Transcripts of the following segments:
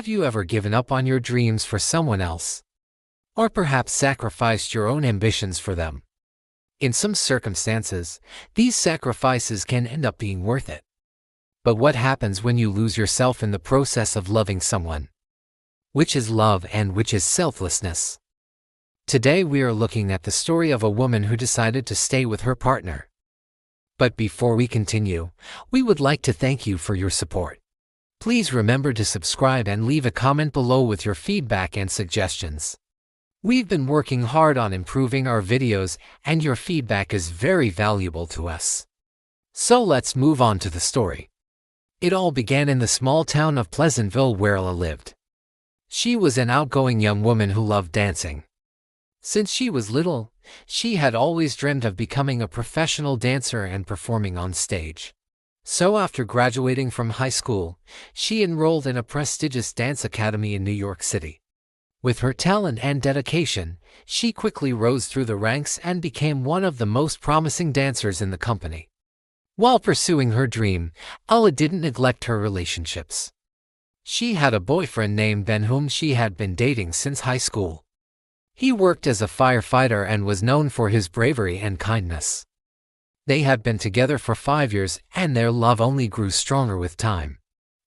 Have you ever given up on your dreams for someone else? Or perhaps sacrificed your own ambitions for them? In some circumstances, these sacrifices can end up being worth it. But what happens when you lose yourself in the process of loving someone? Which is love and which is selflessness? Today we are looking at the story of a woman who decided to stay with her partner. But before we continue, we would like to thank you for your support. Please remember to subscribe and leave a comment below with your feedback and suggestions. We've been working hard on improving our videos, and your feedback is very valuable to us. So let's move on to the story. It all began in the small town of Pleasantville where Ella lived. She was an outgoing young woman who loved dancing. Since she was little, she had always dreamed of becoming a professional dancer and performing on stage. So after graduating from high school, she enrolled in a prestigious dance academy in New York City. With her talent and dedication, she quickly rose through the ranks and became one of the most promising dancers in the company. While pursuing her dream, Ella didn't neglect her relationships. She had a boyfriend named Ben whom she had been dating since high school. He worked as a firefighter and was known for his bravery and kindness. They had been together for 5 years, and their love only grew stronger with time.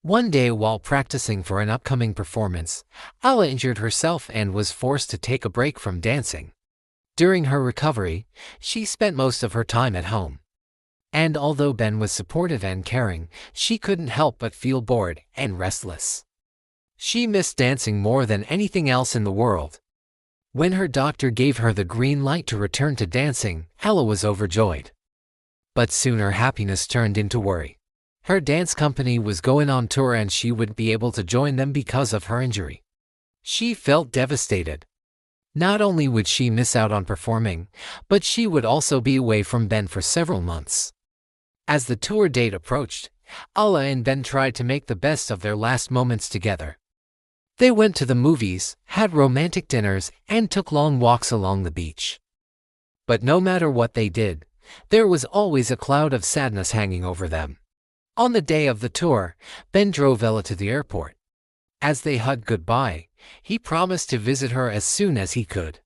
One day while practicing for an upcoming performance, Ella injured herself and was forced to take a break from dancing. During her recovery, she spent most of her time at home. And although Ben was supportive and caring, she couldn't help but feel bored and restless. She missed dancing more than anything else in the world. When her doctor gave her the green light to return to dancing, Ella was overjoyed. But soon her happiness turned into worry. Her dance company was going on tour and she wouldn't be able to join them because of her injury. She felt devastated. Not only would she miss out on performing, but she would also be away from Ben for several months. As the tour date approached, Ella and Ben tried to make the best of their last moments together. They went to the movies, had romantic dinners, and took long walks along the beach. But no matter what they did, there was always a cloud of sadness hanging over them. On the day of the tour, Ben drove Ella to the airport. As they hugged goodbye, he promised to visit her as soon as he could.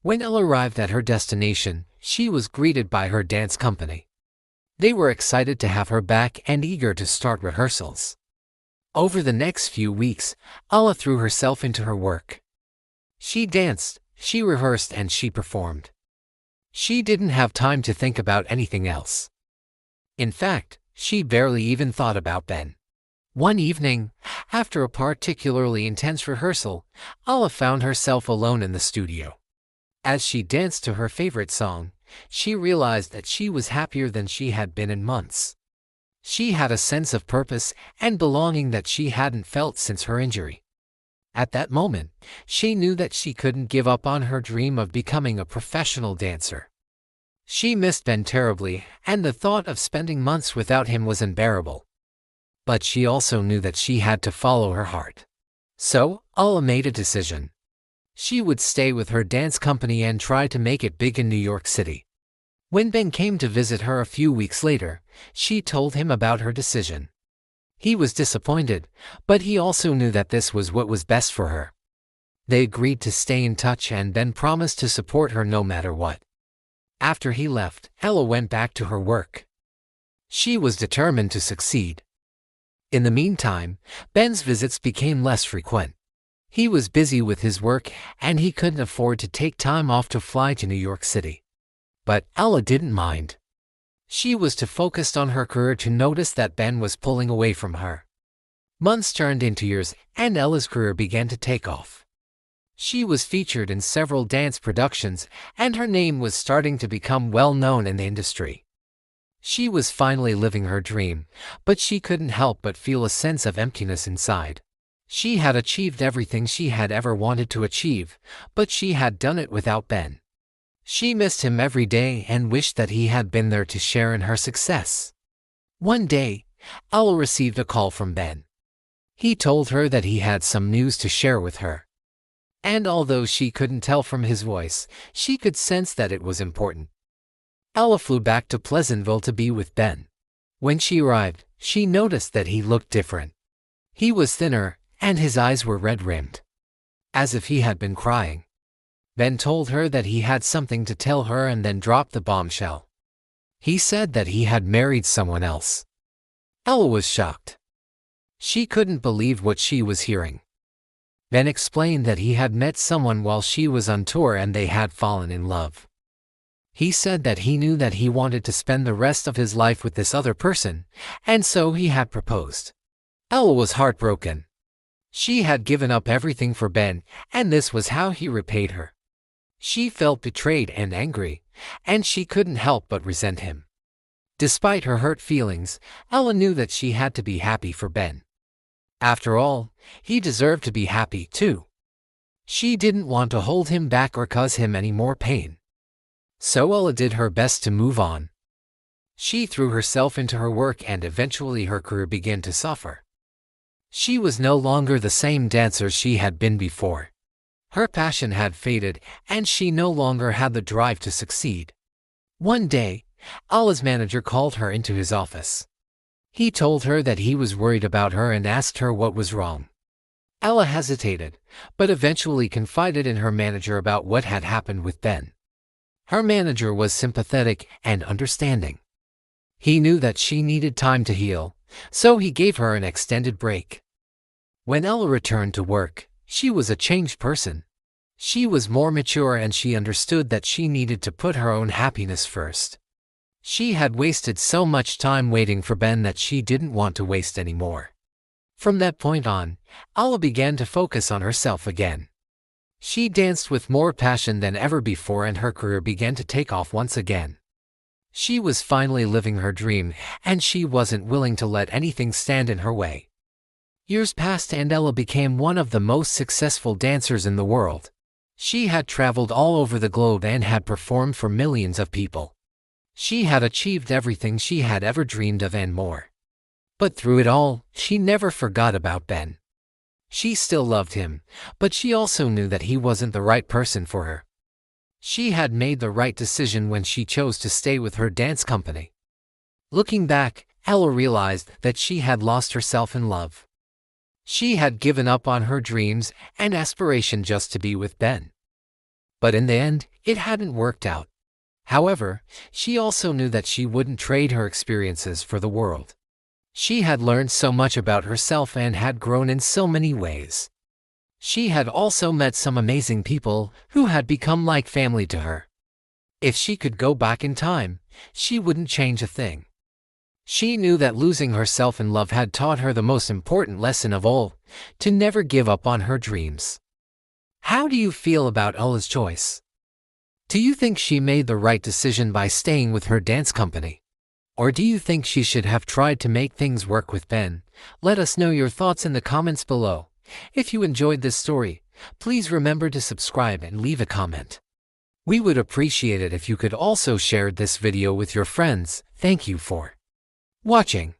When Ella arrived at her destination, she was greeted by her dance company. They were excited to have her back and eager to start rehearsals. Over the next few weeks, Ella threw herself into her work. She danced, she rehearsed, and she performed. She didn't have time to think about anything else. In fact, she barely even thought about Ben. One evening, after a particularly intense rehearsal, Ella found herself alone in the studio. As she danced to her favorite song, she realized that she was happier than she had been in months. She had a sense of purpose and belonging that she hadn't felt since her injury. At that moment, she knew that she couldn't give up on her dream of becoming a professional dancer. She missed Ben terribly, and the thought of spending months without him was unbearable. But she also knew that she had to follow her heart. So, Ella made a decision. She would stay with her dance company and try to make it big in New York City. When Ben came to visit her a few weeks later, she told him about her decision. He was disappointed, but he also knew that this was what was best for her. They agreed to stay in touch and Ben promised to support her no matter what. After he left, Ella went back to her work. She was determined to succeed. In the meantime, Ben's visits became less frequent. He was busy with his work and he couldn't afford to take time off to fly to New York City. But Ella didn't mind. She was too focused on her career to notice that Ben was pulling away from her. Months turned into years and Ella's career began to take off. She was featured in several dance productions and her name was starting to become well known in the industry. She was finally living her dream, but she couldn't help but feel a sense of emptiness inside. She had achieved everything she had ever wanted to achieve, but she had done it without Ben. She missed him every day and wished that he had been there to share in her success. One day, Ella received a call from Ben. He told her that he had some news to share with her. And although she couldn't tell from his voice, she could sense that it was important. Ella flew back to Pleasantville to be with Ben. When she arrived, she noticed that he looked different. He was thinner, and his eyes were red-rimmed, as if he had been crying. Ben told her that he had something to tell her and then dropped the bombshell. He said that he had married someone else. Ella was shocked. She couldn't believe what she was hearing. Ben explained that he had met someone while she was on tour and they had fallen in love. He said that he knew that he wanted to spend the rest of his life with this other person, and so he had proposed. Ella was heartbroken. She had given up everything for Ben, and this was how he repaid her. She felt betrayed and angry, and she couldn't help but resent him. Despite her hurt feelings, Ella knew that she had to be happy for Ben. After all, he deserved to be happy too. She didn't want to hold him back or cause him any more pain. So Ella did her best to move on. She threw herself into her work and eventually her career began to suffer. She was no longer the same dancer she had been before. Her passion had faded and she no longer had the drive to succeed. One day, Ella's manager called her into his office. He told her that he was worried about her and asked her what was wrong. Ella hesitated, but eventually confided in her manager about what had happened with Ben. Her manager was sympathetic and understanding. He knew that she needed time to heal, so he gave her an extended break. When Ella returned to work, she was a changed person. She was more mature and she understood that she needed to put her own happiness first. She had wasted so much time waiting for Ben that she didn't want to waste any more. From that point on, Ella began to focus on herself again. She danced with more passion than ever before and her career began to take off once again. She was finally living her dream, and she wasn't willing to let anything stand in her way. Years passed and Ella became one of the most successful dancers in the world. She had traveled all over the globe and had performed for millions of people. She had achieved everything she had ever dreamed of and more. But through it all, she never forgot about Ben. She still loved him, but she also knew that he wasn't the right person for her. She had made the right decision when she chose to stay with her dance company. Looking back, Ella realized that she had lost herself in love. She had given up on her dreams and aspiration just to be with Ben. But in the end, it hadn't worked out. However, she also knew that she wouldn't trade her experiences for the world. She had learned so much about herself and had grown in so many ways. She had also met some amazing people who had become like family to her. If she could go back in time, she wouldn't change a thing. She knew that losing herself in love had taught her the most important lesson of all, to never give up on her dreams. How do you feel about Ella's choice? Do you think she made the right decision by staying with her dance company? Or do you think she should have tried to make things work with Ben? Let us know your thoughts in the comments below. If you enjoyed this story, please remember to subscribe and leave a comment. We would appreciate it if you could also share this video with your friends. Thank you for watching.